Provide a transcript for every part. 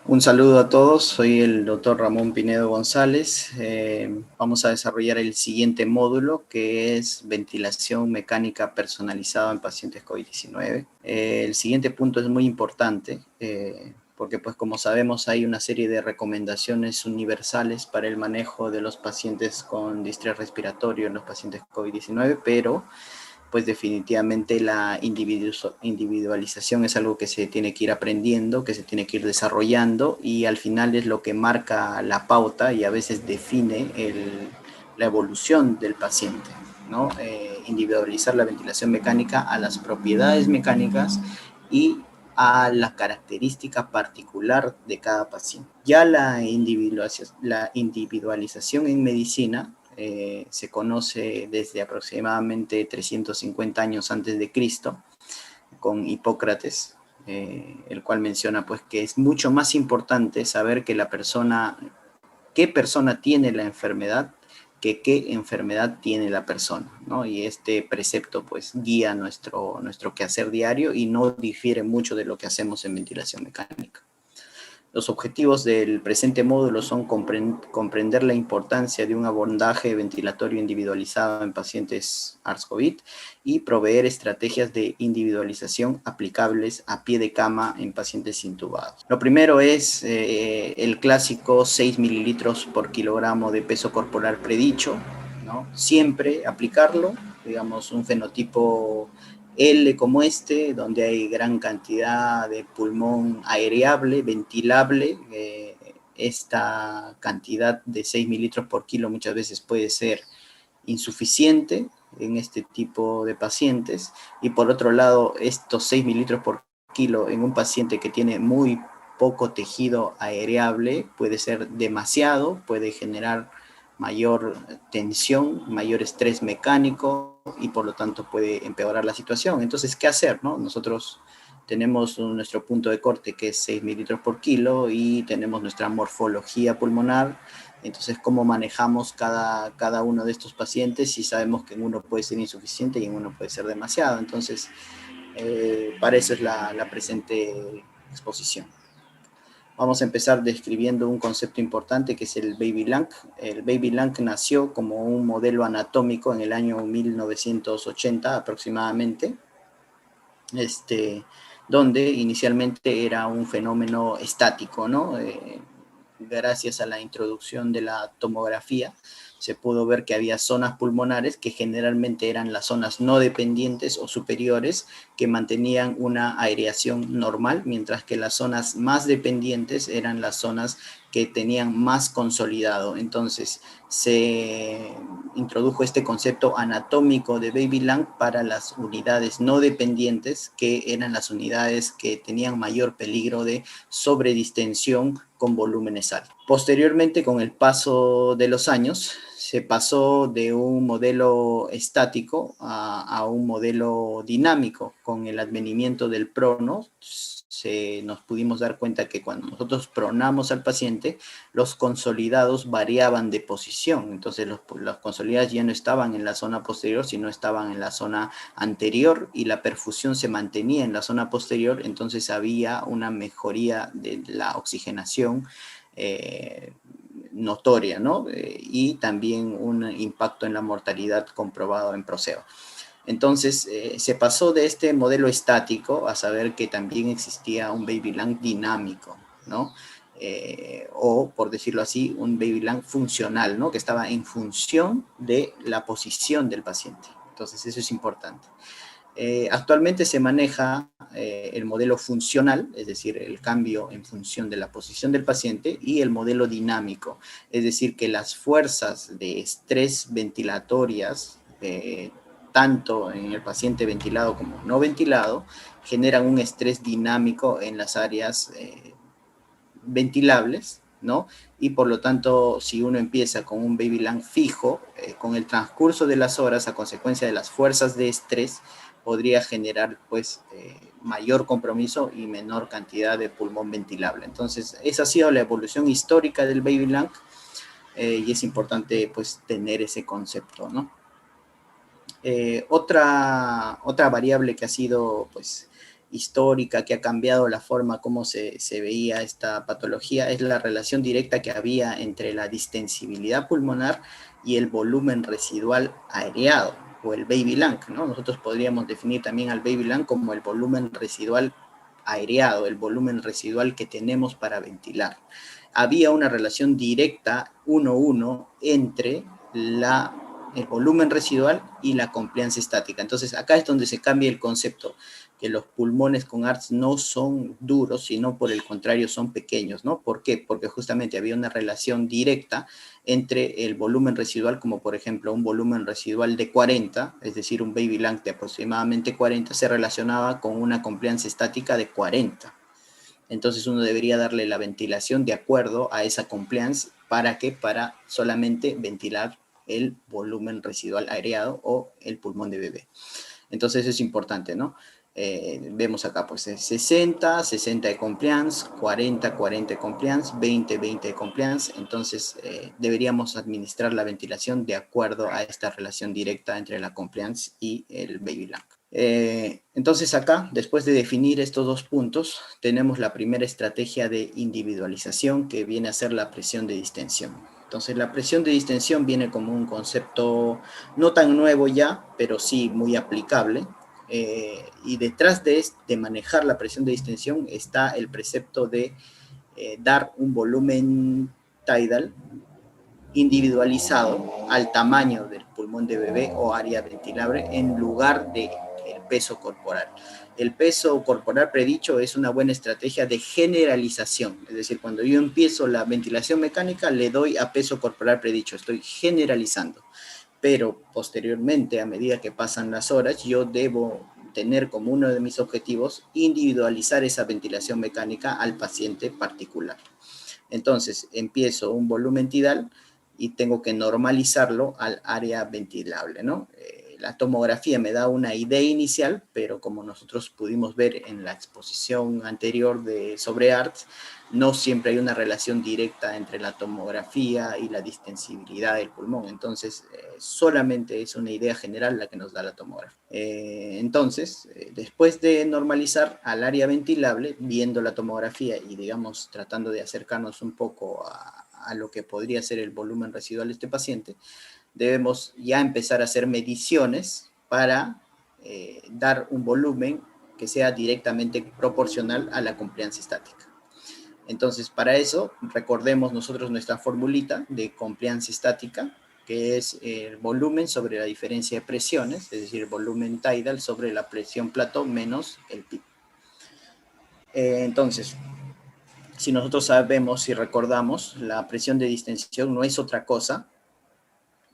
Un saludo a todos, soy el doctor Ramón Pinedo González. Vamos a desarrollar el siguiente módulo, que es ventilación mecánica personalizada en pacientes COVID-19. El siguiente punto es muy importante, porque pues como sabemos hay una serie de recomendaciones universales para el manejo de los pacientes con distrés respiratorio en los pacientes COVID-19, pero pues definitivamente la individualización es algo que se tiene que ir aprendiendo, que se tiene que ir desarrollando, y al final es lo que marca la pauta y a veces define la evolución del paciente, ¿no? Individualizar la ventilación mecánica a las propiedades mecánicas y a la característica particular de cada paciente. Ya la individualización en medicina se conoce desde aproximadamente 350 años antes de Cristo, con Hipócrates, el cual menciona pues que es mucho más importante saber que la persona, qué persona tiene la enfermedad, que qué enfermedad tiene la persona, ¿no? Y este precepto pues guía nuestro quehacer diario y no difiere mucho de lo que hacemos en ventilación mecánica. Los objetivos del presente módulo son comprender la importancia de un abordaje ventilatorio individualizado en pacientes SARS-CoV y proveer estrategias de individualización aplicables a pie de cama en pacientes intubados. Lo primero es el clásico 6 mililitros por kilogramo de peso corporal predicho, ¿no? Siempre aplicarlo, digamos, un fenotipo L como este, donde hay gran cantidad de pulmón aereable, ventilable. Esta cantidad de 6 mililitros por kilo muchas veces puede ser insuficiente en este tipo de pacientes. Y por otro lado, estos 6 mililitros por kilo en un paciente que tiene muy poco tejido aereable puede ser demasiado, puede generar mayor tensión, mayor estrés mecánico y por lo tanto puede empeorar la situación. Entonces, ¿qué hacer, no? Nosotros tenemos nuestro punto de corte que es 6 mililitros por kilo y tenemos nuestra morfología pulmonar. Entonces, ¿cómo manejamos cada uno de estos pacientes si sabemos que en uno puede ser insuficiente y en uno puede ser demasiado? Entonces, para eso es la presente exposición. Vamos a empezar describiendo un concepto importante que es el Baby Lung. El Baby Lung nació como un modelo anatómico en el año 1980 aproximadamente, donde inicialmente era un fenómeno estático, ¿no? Gracias a la introducción de la tomografía, se pudo ver que había zonas pulmonares que generalmente eran las zonas no dependientes o superiores que mantenían una aireación normal, mientras que las zonas más dependientes eran las zonas que tenían más consolidado. Entonces se introdujo este concepto anatómico de Baby Lung para las unidades no dependientes, que eran las unidades que tenían mayor peligro de sobredistensión con volúmenes altos. Posteriormente, con el paso de los años, se pasó de un modelo estático a un modelo dinámico. Con el advenimiento del prono, nos pudimos dar cuenta que cuando nosotros pronamos al paciente, los consolidados variaban de posición. Entonces los consolidados ya no estaban en la zona posterior, sino estaban en la zona anterior y la perfusión se mantenía en la zona posterior. Entonces había una mejoría de la oxigenación notoria, ¿no? Y también un impacto en la mortalidad comprobado en proseo. Entonces, se pasó de este modelo estático a saber que también existía un Baby Lung dinámico, ¿no? O, por decirlo así, un Baby Lung funcional, ¿no? Que estaba en función de la posición del paciente. Entonces, eso es importante. Actualmente se maneja el modelo funcional, es decir, el cambio en función de la posición del paciente, y el modelo dinámico, es decir, que las fuerzas de estrés ventilatorias, tanto en el paciente ventilado como no ventilado, generan un estrés dinámico en las áreas ventilables, ¿no? Y por lo tanto, si uno empieza con un Baby Lung fijo, con el transcurso de las horas, a consecuencia de las fuerzas de estrés, podría generar pues mayor compromiso y menor cantidad de pulmón ventilable. Entonces, esa ha sido la evolución histórica del Baby Lung y es importante pues tener ese concepto, ¿no? Otra variable que ha sido pues histórica que ha cambiado la forma como se veía esta patología es la relación directa que había entre la distensibilidad pulmonar y el volumen residual aereado, o el baby lung, ¿no? Nosotros podríamos definir también al baby lung como el volumen residual aireado, el volumen residual que tenemos para ventilar. Había una relación directa 1:1 entre el volumen residual y la compliance estática. Entonces, acá es donde se cambia el concepto, que los pulmones con ARDS no son duros, sino por el contrario son pequeños, ¿no? ¿Por qué? Porque justamente había una relación directa entre el volumen residual, como por ejemplo un volumen residual de 40, es decir, un baby lung de aproximadamente 40, se relacionaba con una compliance estática de 40. Entonces uno debería darle la ventilación de acuerdo a esa compliance. ¿Para qué? Para solamente ventilar el volumen residual aireado o el pulmón de bebé. Entonces eso es importante, ¿no? Vemos acá pues 60 de compliance, 40 de compliance, 20 de compliance. Entonces deberíamos administrar la ventilación de acuerdo a esta relación directa entre la compliance y el baby lung. Entonces acá, después de definir estos dos puntos, tenemos la primera estrategia de individualización, que viene a ser la presión de distensión. Entonces la presión de distensión viene como un concepto no tan nuevo ya, pero sí muy aplicable. Y detrás de manejar la presión de distensión está el precepto de dar un volumen tidal individualizado al tamaño del pulmón de bebé o área ventilable en lugar de el peso corporal. El peso corporal predicho es una buena estrategia de generalización, es decir, cuando yo empiezo la ventilación mecánica le doy a peso corporal predicho, estoy generalizando, pero posteriormente, a medida que pasan las horas, yo debo tener como uno de mis objetivos individualizar esa ventilación mecánica al paciente particular. Entonces, empiezo un volumen tidal y tengo que normalizarlo al área ventilable, ¿no? La tomografía me da una idea inicial, pero como nosotros pudimos ver en la exposición anterior sobre ARDS, no siempre hay una relación directa entre la tomografía y la distensibilidad del pulmón. Entonces, solamente es una idea general la que nos da la tomografía. Entonces, después de normalizar al área ventilable, viendo la tomografía y, digamos, tratando de acercarnos un poco a lo que podría ser el volumen residual de este paciente, debemos ya empezar a hacer mediciones para dar un volumen que sea directamente proporcional a la compliance estática. Entonces, para eso, recordemos nosotros nuestra formulita de compliance estática, que es el volumen sobre la diferencia de presiones, es decir, el volumen tidal sobre la presión plató menos el PIB. Entonces, si nosotros sabemos y recordamos, la presión de distensión no es otra cosa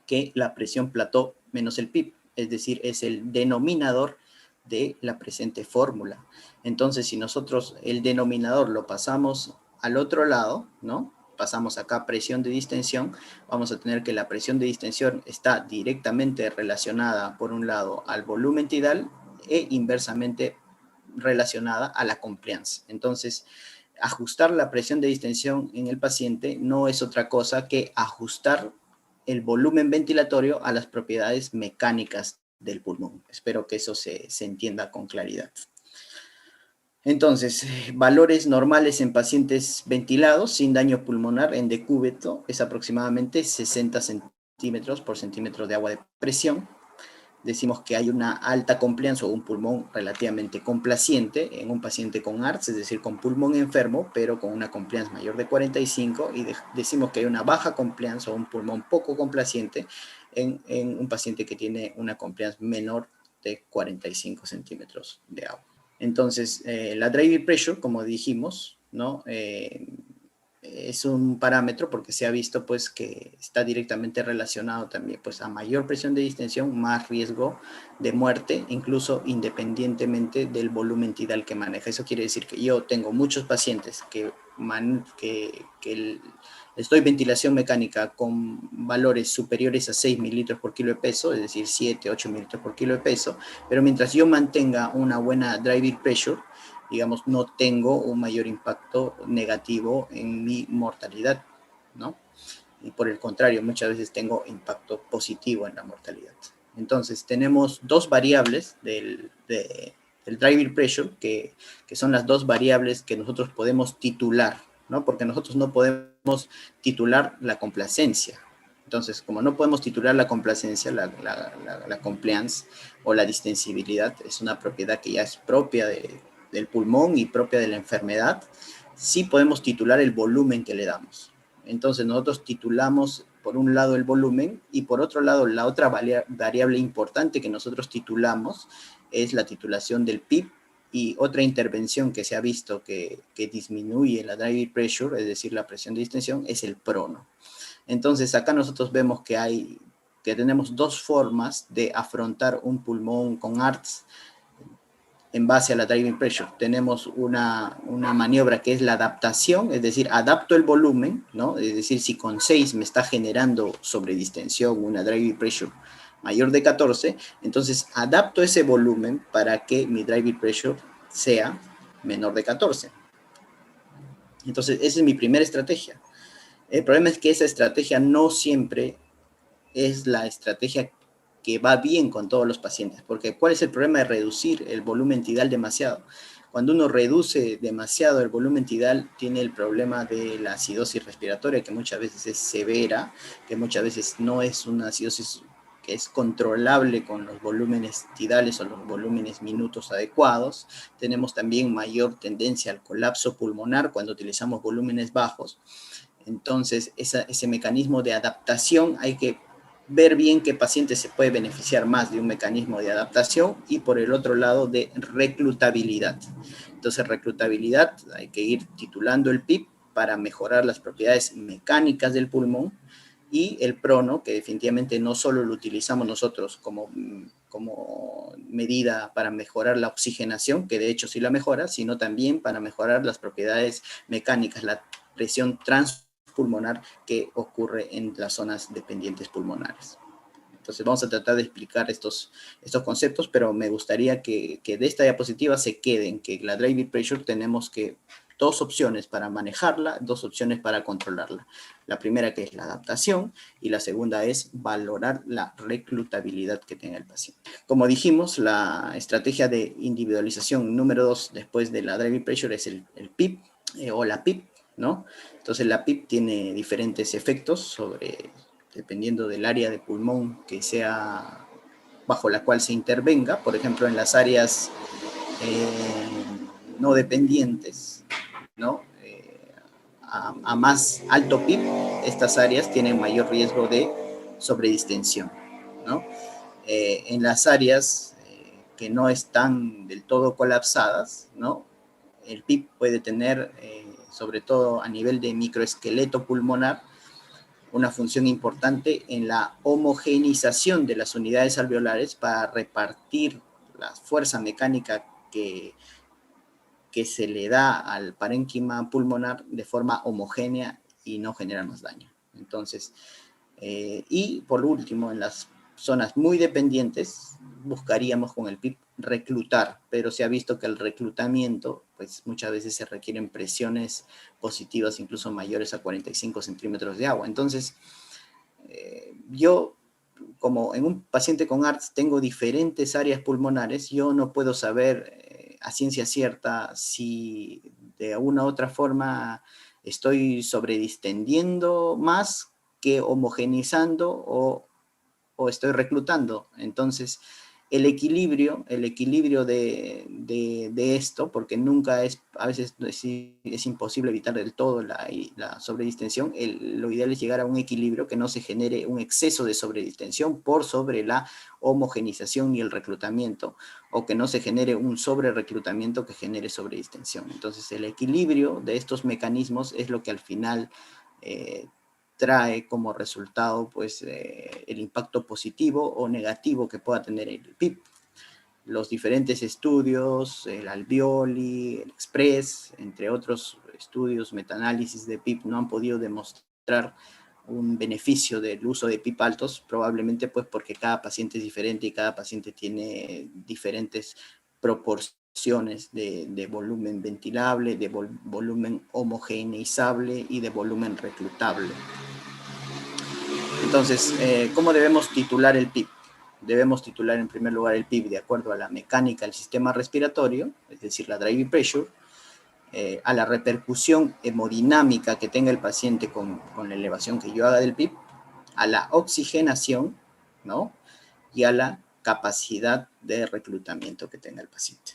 que la presión plató menos el PIB, es decir, es el denominador de la presente fórmula. Entonces, si nosotros el denominador lo pasamos al otro lado, ¿no? Pasamos acá presión de distensión, vamos a tener que la presión de distensión está directamente relacionada, por un lado, al volumen tidal e inversamente relacionada a la compliance. Entonces, ajustar la presión de distensión en el paciente no es otra cosa que ajustar el volumen ventilatorio a las propiedades mecánicas del pulmón. Espero que eso se entienda con claridad. Entonces, valores normales en pacientes ventilados sin daño pulmonar en decúbito es aproximadamente 60 centímetros por centímetro de agua de presión. Decimos que hay una alta compliance o un pulmón relativamente complaciente en un paciente con ARDS, es decir, con pulmón enfermo, pero con una compliance mayor de 45, y decimos que hay una baja compliance o un pulmón poco complaciente en un paciente que tiene una compliance menor de 45 centímetros de agua. Entonces, la driving pressure, como dijimos, ¿no? Es un parámetro porque se ha visto pues que está directamente relacionado también pues a mayor presión de distensión, más riesgo de muerte, incluso independientemente del volumen tidal que maneja. Eso quiere decir que yo tengo muchos pacientes que les doy ventilación mecánica con valores superiores a 6 mililitros por kilo de peso, es decir, 7, 8 mililitros por kilo de peso, pero mientras yo mantenga una buena driving pressure, digamos, no tengo un mayor impacto negativo en mi mortalidad, ¿no? Y por el contrario, muchas veces tengo impacto positivo en la mortalidad. Entonces, tenemos dos variables del driver pressure, que son las dos variables que nosotros podemos titular, ¿no? Porque nosotros no podemos titular la complacencia. Entonces, como no podemos titular la complacencia, la compliance o la distensibilidad, es una propiedad que ya es propia del pulmón y propia de la enfermedad, sí podemos titular el volumen que le damos. Entonces, nosotros titulamos por un lado el volumen y por otro lado la otra variable importante que nosotros titulamos es la titulación del PIB, y otra intervención que se ha visto que disminuye la driver pressure, es decir, la presión de distensión, es el prono. Entonces, acá nosotros vemos que tenemos dos formas de afrontar un pulmón con ARTS en base a la driving pressure. Tenemos una maniobra que es la adaptación, es decir, adapto el volumen, ¿no? Es decir, si con 6 me está generando sobredistensión una driving pressure mayor de 14, entonces adapto ese volumen para que mi driving pressure sea menor de 14. Entonces, esa es mi primera estrategia. El problema es que esa estrategia no siempre es la estrategia que va bien con todos los pacientes, porque ¿cuál es el problema de reducir el volumen tidal demasiado? Cuando uno reduce demasiado el volumen tidal, tiene el problema de la acidosis respiratoria, que muchas veces es severa, que muchas veces no es una acidosis que es controlable con los volúmenes tidales o los volúmenes minutos adecuados. Tenemos también mayor tendencia al colapso pulmonar cuando utilizamos volúmenes bajos. Entonces, ese mecanismo de adaptación hay que ver bien qué paciente se puede beneficiar más de un mecanismo de adaptación y por el otro lado de reclutabilidad. Entonces, reclutabilidad, hay que ir titulando el PIB para mejorar las propiedades mecánicas del pulmón, y el prono, que definitivamente no solo lo utilizamos nosotros como medida para mejorar la oxigenación, que de hecho sí la mejora, sino también para mejorar las propiedades mecánicas, la presión transpulmonar que ocurre en las zonas dependientes pulmonares. Entonces vamos a tratar de explicar estos conceptos, pero me gustaría que de esta diapositiva se queden que la driving pressure tenemos que dos opciones para manejarla, dos opciones para controlarla. La primera, que es la adaptación, y la segunda es valorar la reclutabilidad que tenga el paciente. Como dijimos, la estrategia de individualización número 2 después de la driving pressure es el PIP o la PIP, ¿no? Entonces la PIP tiene diferentes efectos dependiendo del área de pulmón que sea bajo la cual se intervenga. Por ejemplo, en las áreas no dependientes, ¿no? A más alto PIB, estas áreas tienen mayor riesgo de sobredistensión, ¿no? En las áreas que no están del todo colapsadas, ¿no? El PIB puede tener, sobre todo a nivel de microesqueleto pulmonar, una función importante en la homogeneización de las unidades alveolares para repartir la fuerza mecánica que se le da al parénquima pulmonar de forma homogénea y no generar más daño. Entonces, y por último, en las zonas muy dependientes, buscaríamos con el PIB reclutar, pero se ha visto que el reclutamiento, pues muchas veces se requieren presiones positivas incluso mayores a 45 centímetros de agua. Entonces, yo, como en un paciente con ARTS tengo diferentes áreas pulmonares, yo no puedo saber a ciencia cierta si de una u otra forma estoy sobredistendiendo más que homogenizando o estoy reclutando. Entonces, el equilibrio de esto, porque nunca es, a veces es imposible evitar del todo la sobredistensión, lo ideal es llegar a un equilibrio que no se genere un exceso de sobredistensión por sobre la homogenización y el reclutamiento, o que no se genere un sobrereclutamiento que genere sobredistensión. Entonces, el equilibrio de estos mecanismos es lo que al final trae como resultado pues, el impacto positivo o negativo que pueda tener el PIB. Los diferentes estudios, el Alveoli, el Express, entre otros estudios, metaanálisis de PIB, no han podido demostrar un beneficio del uso de PIB altos, probablemente pues porque cada paciente es diferente y cada paciente tiene diferentes proporciones de volumen ventilable, de volumen homogeneizable y de volumen reclutable. Entonces, ¿cómo debemos titular el PIB? debemos titular en primer lugar el PIB de acuerdo a la mecánica del sistema respiratorio, es decir, la driving pressure, a la repercusión hemodinámica que tenga el paciente con la elevación que yo haga del PIB, a la oxigenación, ¿no? Y a la capacidad de reclutamiento que tenga el paciente.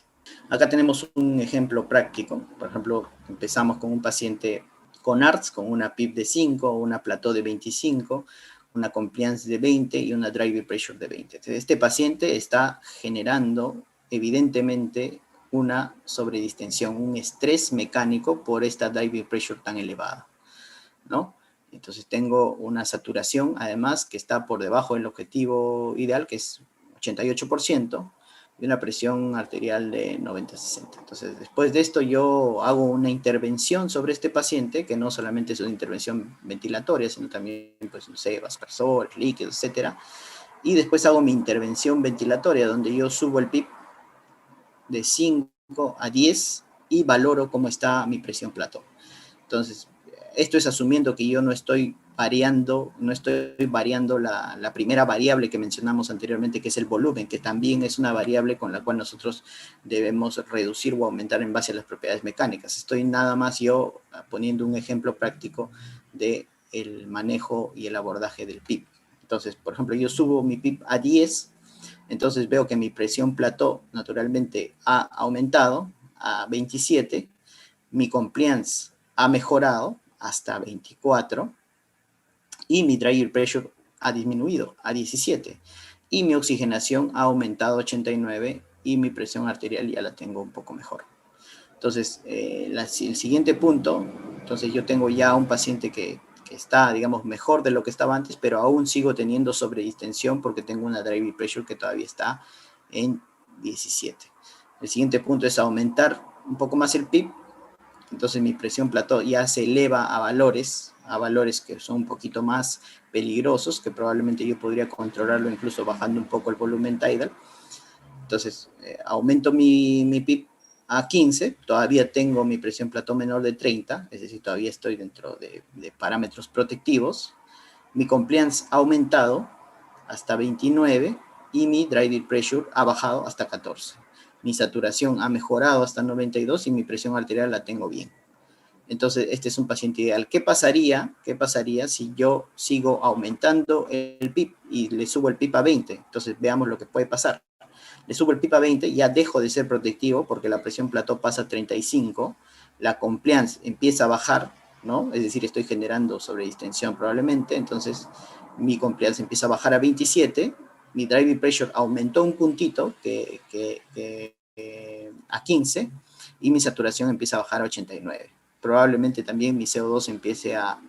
Acá tenemos un ejemplo práctico. Por ejemplo, empezamos con un paciente con ARTS, con una PIB de 5, una plató de 25, una compliance de 20 y una driving pressure de 20. Entonces, este paciente está generando evidentemente una sobredistensión, un estrés mecánico por esta driving pressure tan elevada, ¿no? Entonces tengo una saturación, además, que está por debajo del objetivo ideal, que es 88%, y una presión arterial de 90-60. Entonces, después de esto, yo hago una intervención sobre este paciente, que no solamente es una intervención ventilatoria, sino también, pues, no sé, vaspersor, líquidos, etcétera. Y después hago mi intervención ventilatoria, donde yo subo el PIB de 5 a 10 y valoro cómo está mi presión plató. Entonces, esto es asumiendo que yo no estoy variando la primera variable que mencionamos anteriormente, que es el volumen, que también es una variable con la cual nosotros debemos reducir o aumentar en base a las propiedades mecánicas. Estoy nada más yo poniendo un ejemplo práctico del manejo y el abordaje del PIB. Entonces, por ejemplo, yo subo mi PIB a 10, entonces veo que mi presión plató naturalmente ha aumentado a 27, mi compliance ha mejorado hasta 24 y mi driving pressure ha disminuido a 17 y mi oxigenación ha aumentado a 89 y mi presión arterial ya la tengo un poco mejor. Entonces, el siguiente punto, entonces yo tengo ya un paciente que está, digamos, mejor de lo que estaba antes, pero aún sigo teniendo sobredistensión porque tengo una driving pressure que todavía está en 17. El siguiente punto es aumentar un poco más el PIB. Entonces mi presión plató ya se eleva a valores que son un poquito más peligrosos, que probablemente yo podría controlarlo incluso bajando un poco el volumen tidal. Entonces aumento mi PIB a 15, todavía tengo mi presión plató menor de 30, es decir, todavía estoy dentro de parámetros protectivos. Mi compliance ha aumentado hasta 29 y mi driving pressure ha bajado hasta 14. Mi saturación ha mejorado hasta 92 y mi presión arterial la tengo bien. Entonces, este es un paciente ideal. ¿Qué pasaría si yo sigo aumentando el PIB y le subo el PIB a 20? Entonces, veamos lo que puede pasar. Le subo el PIB a 20, ya dejo de ser protectivo porque la presión plató pasa a 35, la compliance empieza a bajar, ¿no? Es decir, estoy generando sobredistensión probablemente, entonces mi compliance empieza a bajar a 27, mi driving pressure aumentó un puntito a 15 y mi saturación empieza a bajar a 89. Probablemente también mi CO2 empiece a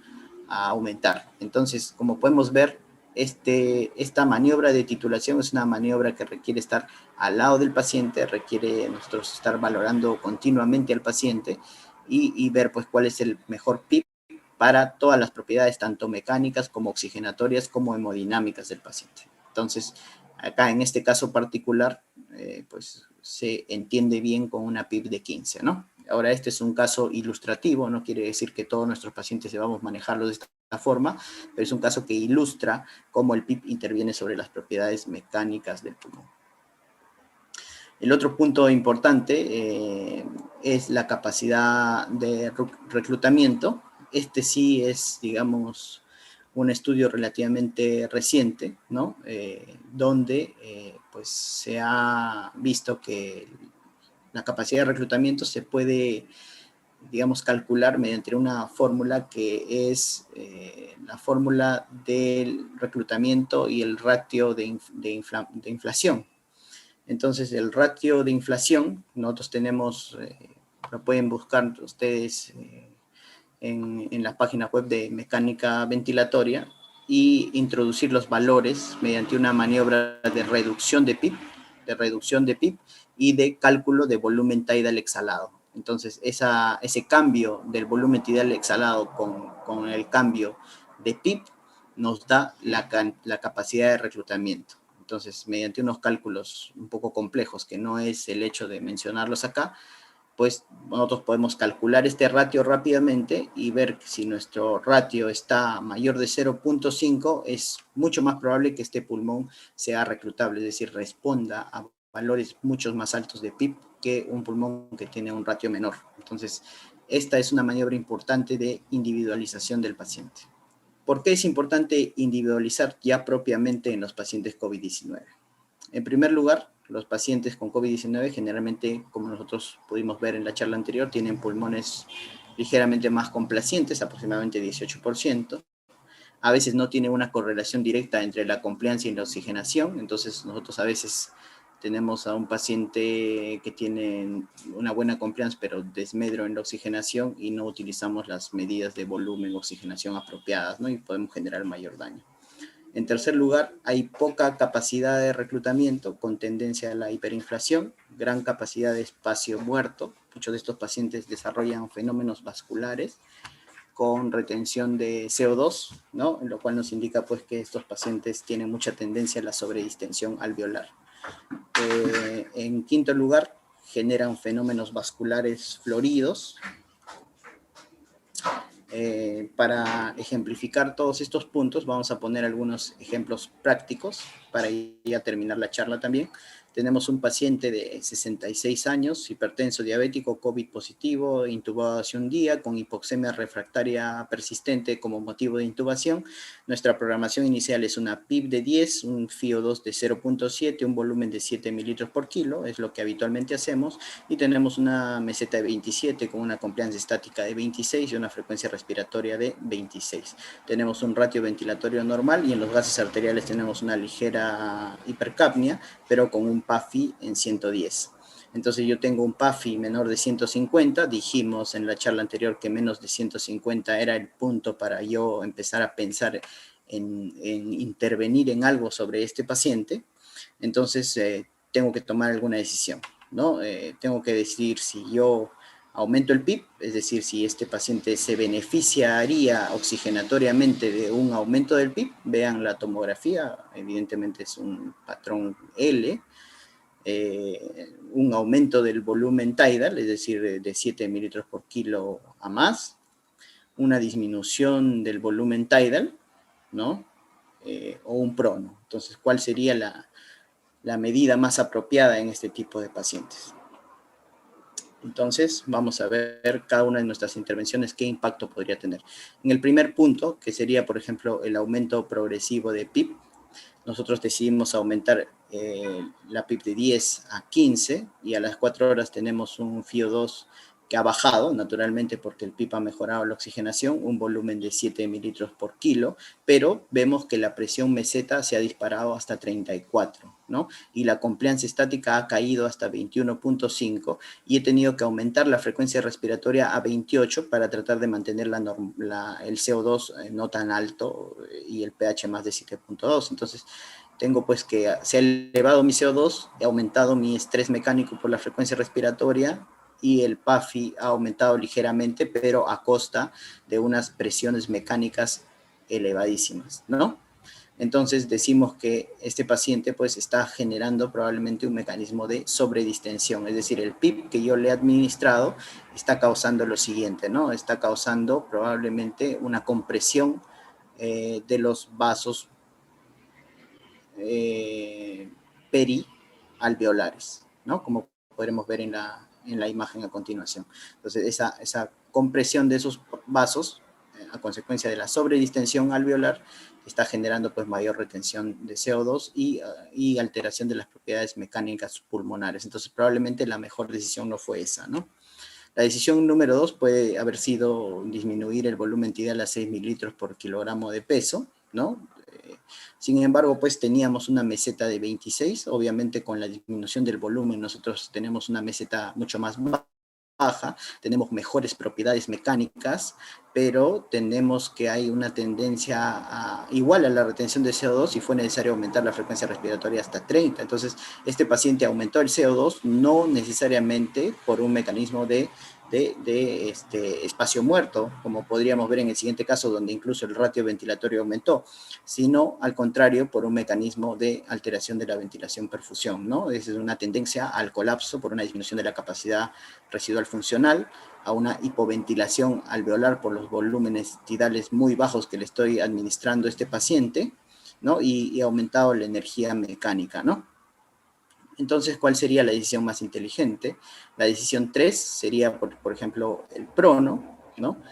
aumentar. Entonces, como podemos ver, esta maniobra de titulación es una maniobra que requiere estar al lado del paciente, requiere nosotros estar valorando continuamente al paciente y ver pues cuál es el mejor PIB para todas las propiedades, tanto mecánicas como oxigenatorias como hemodinámicas del paciente. Entonces, acá en este caso particular, pues se entiende bien con una PIB de 15, ¿no? Ahora, este es un caso ilustrativo, no quiere decir que todos nuestros pacientes debamos manejarlo de esta forma, pero es un caso que ilustra cómo el PIB interviene sobre las propiedades mecánicas del pulmón. El otro punto importante es la capacidad de reclutamiento. Este sí es, digamos, un estudio relativamente reciente, ¿no? Donde pues se ha visto que la capacidad de reclutamiento se puede, digamos, calcular mediante una fórmula que es la fórmula del reclutamiento y el ratio de inflación. Entonces, el ratio de inflación, nosotros tenemos, lo pueden buscar ustedes en la página web de mecánica ventilatoria y introducir los valores mediante una maniobra de reducción de PIB, y de cálculo de volumen tidal exhalado. Entonces, ese cambio del volumen tidal exhalado con el cambio de PIB nos da la capacidad de reclutamiento. Entonces, mediante unos cálculos un poco complejos, que no es el hecho de mencionarlos acá, pues nosotros podemos calcular este ratio rápidamente y ver que si nuestro ratio está mayor de 0,5, es mucho más probable que este pulmón sea reclutable, es decir, responda a valores mucho más altos de PIB que un pulmón que tiene un ratio menor. Entonces, esta es una maniobra importante de individualización del paciente. ¿Por qué es importante individualizar ya propiamente en los pacientes COVID-19? En primer lugar, los pacientes con COVID-19 generalmente, como nosotros pudimos ver en la charla anterior, tienen pulmones ligeramente más complacientes, aproximadamente 18%. A veces no tiene una correlación directa entre la compliance y la oxigenación, entonces nosotros a veces tenemos a un paciente que tiene una buena compliance, pero desmedro en la oxigenación y no utilizamos las medidas de volumen o oxigenación apropiadas, ¿no? Y podemos generar mayor daño. En tercer lugar, hay poca capacidad de reclutamiento con tendencia a la hiperinflación, gran capacidad de espacio muerto. Muchos de estos pacientes desarrollan fenómenos vasculares con retención de CO2, ¿no? Lo cual nos indica pues que estos pacientes tienen mucha tendencia a la sobredistensión alveolar. En quinto lugar, generan fenómenos vasculares floridos. Para ejemplificar todos estos puntos, vamos a poner algunos ejemplos prácticos para ya terminar la charla también. Tenemos un paciente de 66 años, hipertenso diabético, COVID positivo, intubado hace un día, con hipoxemia refractaria persistente como motivo de intubación. Nuestra programación inicial es una PIB de 10, un FiO2 de 0,7, un volumen de 7 mililitros por kilo, es lo que habitualmente hacemos, y tenemos una meseta de 27 con una compliance estática de 26 y una frecuencia respiratoria de 26. Tenemos un ratio ventilatorio normal y en los gases arteriales tenemos una ligera hipercapnia, pero con un PAFI en 110. Entonces yo tengo un PAFI menor de 150, dijimos en la charla anterior que menos de 150 era el punto para yo empezar a pensar en intervenir en algo sobre este paciente. Entonces tengo que tomar alguna decisión, ¿no? Tengo que decidir si yo aumento el PIB, es decir, si este paciente se beneficiaría oxigenatoriamente de un aumento del PIB. Vean la tomografía, evidentemente es un patrón L, un aumento del volumen tidal, es decir, de 7 mililitros por kilo a más, una disminución del volumen tidal, ¿no? O un prono. Entonces, ¿cuál sería la medida más apropiada en este tipo de pacientes? Entonces, vamos a ver cada una de nuestras intervenciones qué impacto podría tener. En el primer punto, que sería, por ejemplo, el aumento progresivo de PIB, nosotros decidimos aumentar la PIB de 10 a 15 y a las 4 horas tenemos un FiO2 que ha bajado naturalmente porque el PIB ha mejorado la oxigenación, un volumen de 7 mililitros por kilo, pero vemos que la presión meseta se ha disparado hasta 34, ¿no? Y la compliance estática ha caído hasta 21,5 y he tenido que aumentar la frecuencia respiratoria a 28 para tratar de mantener el CO2 no tan alto y el pH más de 7,2. Entonces, tengo pues que se ha elevado mi CO2, he aumentado mi estrés mecánico por la frecuencia respiratoria y el PAFI ha aumentado ligeramente, pero a costa de unas presiones mecánicas elevadísimas, ¿no? Entonces decimos que este paciente pues está generando probablemente un mecanismo de sobredistensión, es decir, el PIB que yo le he administrado está causando lo siguiente, ¿no? Está causando probablemente una compresión de los vasos perialveolares, ¿no? Como podremos ver en la imagen a continuación. Entonces, esa compresión de esos vasos, a consecuencia de la sobredistensión alveolar, está generando pues mayor retención de CO2 y alteración de las propiedades mecánicas pulmonares. Entonces, probablemente la mejor decisión no fue esa, ¿no? La decisión número 2 puede haber sido disminuir el volumen tidal a 6 mililitros por kilogramo de peso, ¿no? Sin embargo, pues teníamos una meseta de 26, obviamente con la disminución del volumen nosotros tenemos una meseta mucho más baja, tenemos mejores propiedades mecánicas, pero tenemos que hay una tendencia igual a la retención de CO2 y fue necesario aumentar la frecuencia respiratoria hasta 30. Entonces, este paciente aumentó el CO2 no necesariamente por un mecanismo de de espacio muerto, como podríamos ver en el siguiente caso, donde incluso el ratio ventilatorio aumentó, sino al contrario, por un mecanismo de alteración de la ventilación-perfusión, ¿no? Es una tendencia al colapso por una disminución de la capacidad residual funcional, a una hipoventilación alveolar por los volúmenes tidales muy bajos que le estoy administrando a este paciente, ¿no? Y aumentado la energía mecánica, ¿no? Entonces, ¿cuál sería la decisión más inteligente? La decisión 3 sería, por ejemplo, el prono, ¿no?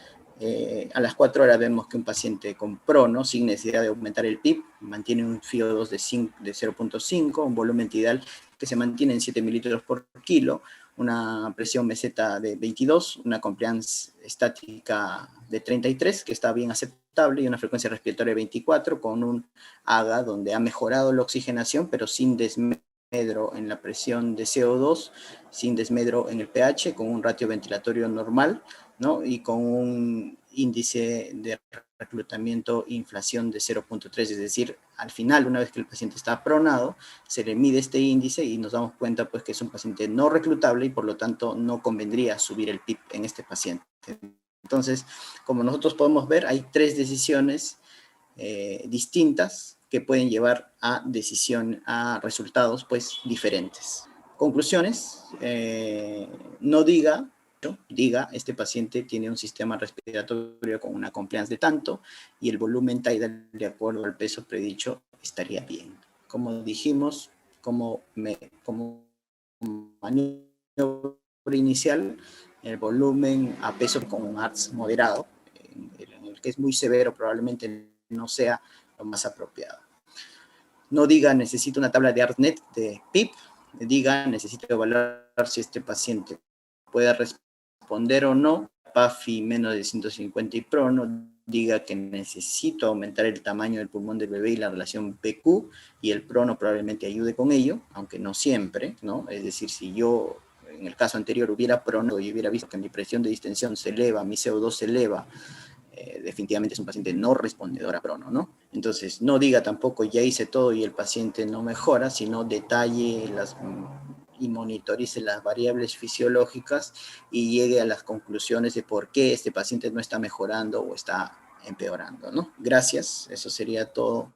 A las 4 horas vemos que un paciente con prono, sin necesidad de aumentar el PIB, mantiene un FiO2 de 0.5, un volumen tidal que se mantiene en 7 mililitros por kilo, una presión meseta de 22, una compliance estática de 33, que está bien aceptable, y una frecuencia respiratoria de 24, con un AGA donde ha mejorado la oxigenación, pero sin desmedro en la presión de CO2, sin desmedro en el pH, con un ratio ventilatorio normal, ¿no? Y con un índice de reclutamiento e inflación de 0.3, es decir, al final, una vez que el paciente está pronado, se le mide este índice y nos damos cuenta pues que es un paciente no reclutable y por lo tanto no convendría subir el PIB en este paciente. Entonces, como nosotros podemos ver, hay 3 decisiones distintas que pueden llevar a resultados pues diferentes. Conclusiones, no diga, este paciente tiene un sistema respiratorio con una compliance de tanto y el volumen tidal de acuerdo al peso predicho estaría bien. Como dijimos, como maniobra inicial, el volumen a peso con un ARTS moderado, en el que es muy severo, probablemente no sea lo más apropiado. No diga necesito una tabla de ARTNET de PIB, diga necesito evaluar si este paciente puede responder o no, PAFI menos de 150 y prono, diga que necesito aumentar el tamaño del pulmón del bebé y la relación PQ, y el prono probablemente ayude con ello, aunque no siempre, ¿no? Es decir, si yo en el caso anterior hubiera prono y hubiera visto que mi presión de distensión se eleva, mi CO2 se eleva, definitivamente es un paciente no respondedor a prono, ¿no? Entonces, no diga tampoco ya hice todo y el paciente no mejora, sino detalle y monitorice las variables fisiológicas y llegue a las conclusiones de por qué este paciente no está mejorando o está empeorando, ¿no? Gracias, eso sería todo